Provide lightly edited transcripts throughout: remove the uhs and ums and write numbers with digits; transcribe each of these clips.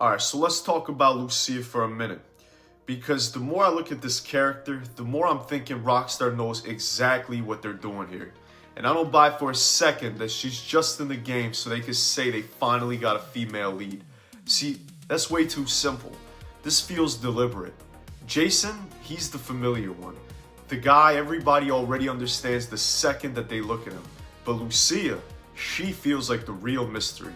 Alright, so let's talk about Lucia for a minute. Because the more I look at this character, the more I'm thinking Rockstar knows exactly what they're doing here. And I don't buy for a second that she's just in the game so they can say they finally got a female lead. See, that's way too simple. This feels deliberate. Jason, he's the familiar one. The guy everybody already understands the second that they look at him. But Lucia, she feels like the real mystery.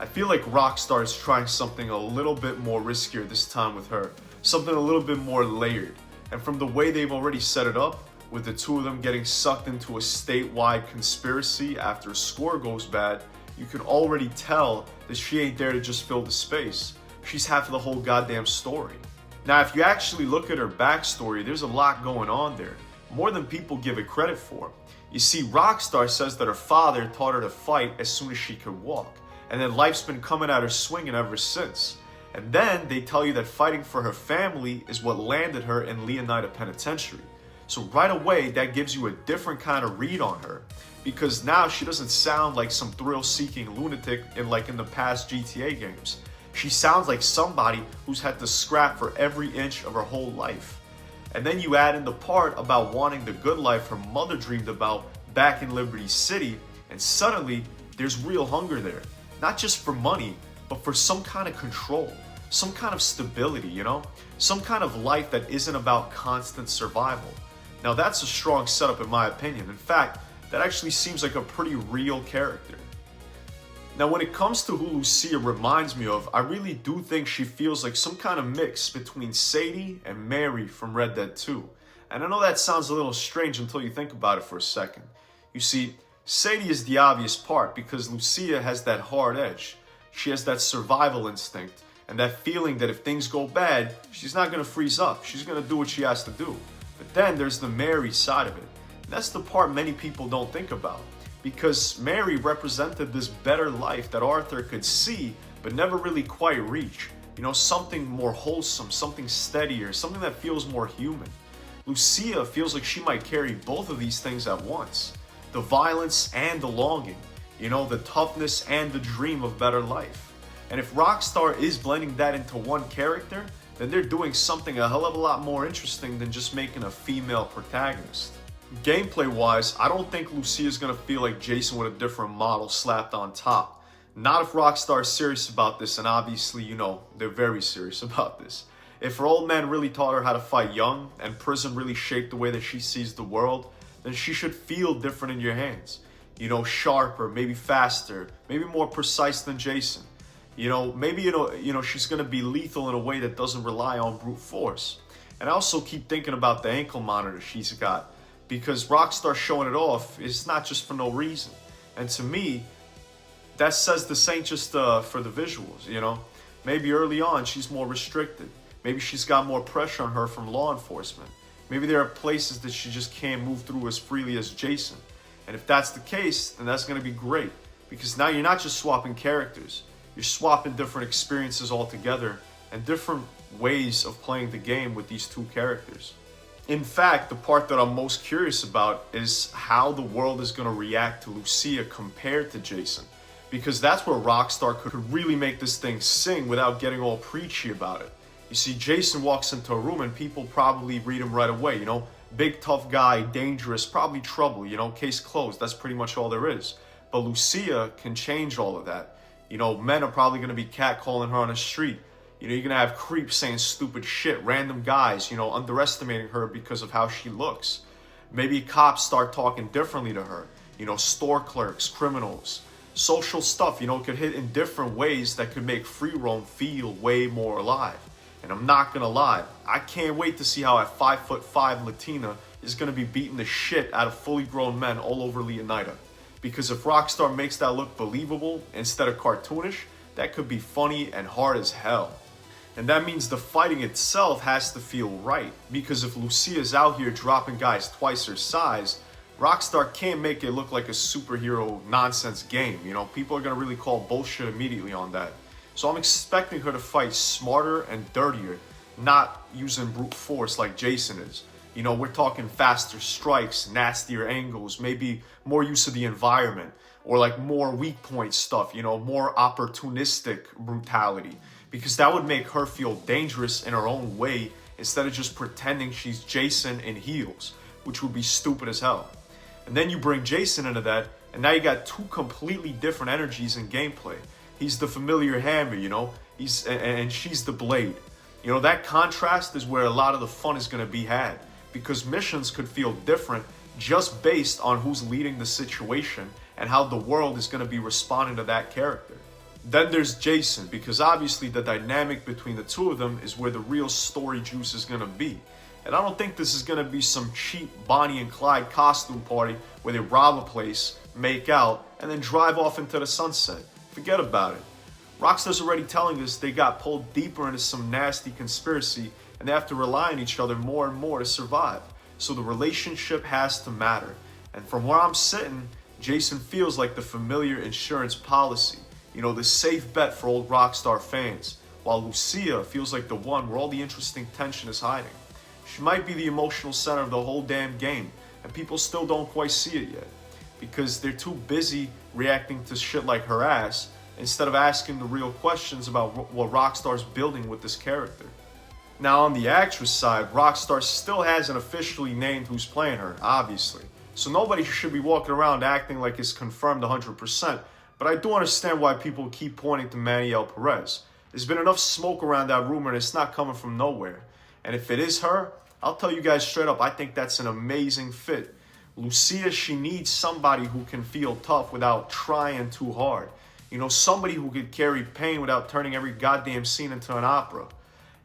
I feel like Rockstar is trying something a little bit more riskier this time with her. Something a little bit more layered. And from the way they've already set it up, with the two of them getting sucked into a statewide conspiracy after a score goes bad, you can already tell that she ain't there to just fill the space. She's half of the whole goddamn story. Now, if you actually look at her backstory, there's a lot going on there. More than people give it credit for. You see, Rockstar says that her father taught her to fight as soon as she could walk. And then life's been coming at her swinging ever since. And then they tell you that fighting for her family is what landed her in Leonida Penitentiary. So right away, that gives you a different kind of read on her. Because now she doesn't sound like some thrill-seeking lunatic in the past GTA games. She sounds like somebody who's had to scrap for every inch of her whole life. And then you add in the part about wanting the good life her mother dreamed about back in Liberty City, and suddenly there's real hunger there. Not just for money, but for some kind of control, some kind of stability, you know? Some kind of life that isn't about constant survival. Now that's a strong setup in my opinion. In fact, that actually seems like a pretty real character. Now when it comes to who Lucia reminds me of, I really do think she feels like some kind of mix between Sadie and Mary from Red Dead 2. And I know that sounds a little strange until you think about it for a second. You see, Sadie is the obvious part because Lucia has that hard edge. She has that survival instinct and that feeling that if things go bad, she's not going to freeze up. She's going to do what she has to do. But then there's the Mary side of it. And that's the part many people don't think about. Because Mary represented this better life that Arthur could see but never really quite reach. You know, something more wholesome, something steadier, something that feels more human. Lucia feels like she might carry both of these things at once. The violence and the longing, you know, the toughness and the dream of better life. And if Rockstar is blending that into one character, then they're doing something a hell of a lot more interesting than just making a female protagonist. Gameplay wise, I don't think Lucia is going to feel like Jason with a different model slapped on top. Not if Rockstar is serious about this, and obviously, you know, they're very serious about this. If her old man really taught her how to fight young, and prison really shaped the way that she sees the world, then she should feel different in your hands. You know, sharper, maybe faster, maybe more precise than Jason. You know, maybe, she's going to be lethal in a way that doesn't rely on brute force. And I also keep thinking about the ankle monitor she's got, because Rockstar showing it off is not just for no reason. And to me, that says this ain't just for the visuals, you know. Maybe early on she's more restricted. Maybe she's got more pressure on her from law enforcement. Maybe there are places that she just can't move through as freely as Jason. And if that's the case, then that's going to be great. Because now you're not just swapping characters. You're swapping different experiences altogether and different ways of playing the game with these two characters. In fact, the part that I'm most curious about is how the world is going to react to Lucia compared to Jason. Because that's where Rockstar could really make this thing sing without getting all preachy about it. You see, Jason walks into a room and people probably read him right away, you know? Big, tough guy, dangerous, probably trouble, you know? Case closed, that's pretty much all there is. But Lucia can change all of that. You know, men are probably going to be catcalling her on the street. You know, you're going to have creeps saying stupid shit, random guys, you know, underestimating her because of how she looks. Maybe cops start talking differently to her. You know, store clerks, criminals. Social stuff, you know, could hit in different ways that could make Free Roam feel way more alive. And I'm not gonna lie, I can't wait to see how a 5'5" Latina is gonna be beating the shit out of fully grown men all over Leonida. Because if Rockstar makes that look believable instead of cartoonish, that could be funny and hard as hell. And that means the fighting itself has to feel right. Because if Lucia's out here dropping guys twice her size, Rockstar can't make it look like a superhero nonsense game. You know, people are gonna really call bullshit immediately on that. So I'm expecting her to fight smarter and dirtier, not using brute force like Jason is. You know, we're talking faster strikes, nastier angles, maybe more use of the environment, or like more weak point stuff, you know, more opportunistic brutality. because that would make her feel dangerous in her own way instead of just pretending she's Jason in heels, which would be stupid as hell. And then you bring Jason into that, and now you got two completely different energies in gameplay. He's the familiar hammer, you know, and she's the blade. You know, that contrast is where a lot of the fun is going to be had, because missions could feel different just based on who's leading the situation and how the world is going to be responding to that character. Then there's Jason, because obviously the dynamic between the two of them is where the real story juice is going to be. And I don't think this is going to be some cheap Bonnie and Clyde costume party where they rob a place, make out, and then drive off into the sunset. Forget about it. Rockstar's already telling us they got pulled deeper into some nasty conspiracy and they have to rely on each other more and more to survive. So the relationship has to matter. And from where I'm sitting, Jason feels like the familiar insurance policy. You know, the safe bet for old Rockstar fans. While Lucia feels like the one where all the interesting tension is hiding. She might be the emotional center of the whole damn game, and people still don't quite see it yet. Because they're too busy reacting to shit like her ass, instead of asking the real questions about what Rockstar's building with this character. Now on the actress side, Rockstar still hasn't officially named who's playing her, obviously. So nobody should be walking around acting like it's confirmed 100%, but I do understand why people keep pointing to Maniel Perez. There's been enough smoke around that rumor and it's not coming from nowhere. And if it is her, I'll tell you guys straight up, I think that's an amazing fit. Lucia, she needs somebody who can feel tough without trying too hard. You know, somebody who could carry pain without turning every goddamn scene into an opera.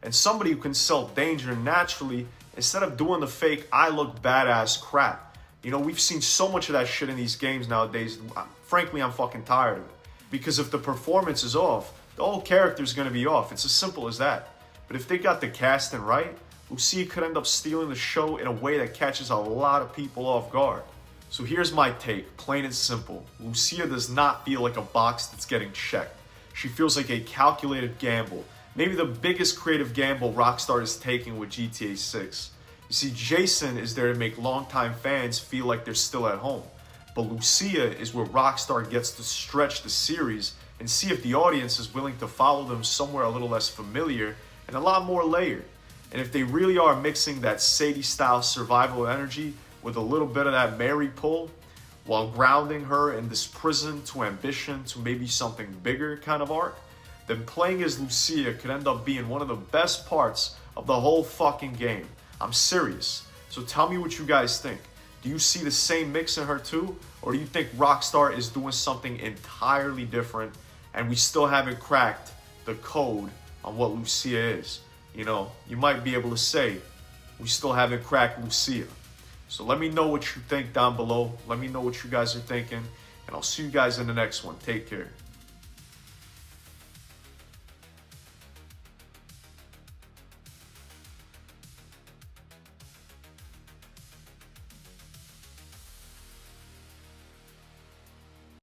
And somebody who can sell danger naturally instead of doing the fake I look badass crap. You know, we've seen so much of that shit in these games nowadays. Frankly, I'm fucking tired of it. Because if the performance is off, the whole character's gonna be off. It's as simple as that. But if they got the casting right, Lucia could end up stealing the show in a way that catches a lot of people off guard. So here's my take, plain and simple. Lucia does not feel like a box that's getting checked. She feels like a calculated gamble. Maybe the biggest creative gamble Rockstar is taking with GTA 6. You see, Jason is there to make longtime fans feel like they're still at home. But Lucia is where Rockstar gets to stretch the series and see if the audience is willing to follow them somewhere a little less familiar and a lot more layered. And if they really are mixing that Sadie-style survival energy with a little bit of that Mary pull, while grounding her in this prison to ambition to maybe something bigger kind of arc, then playing as Lucia could end up being one of the best parts of the whole fucking game. I'm serious. So tell me what you guys think. Do you see the same mix in her too? Or do you think Rockstar is doing something entirely different and we still haven't cracked the code on what Lucia is? You know, you might be able to say, we still haven't cracked Lucia. So let me know what you think down below. Let me know what you guys are thinking. And I'll see you guys in the next one. Take care.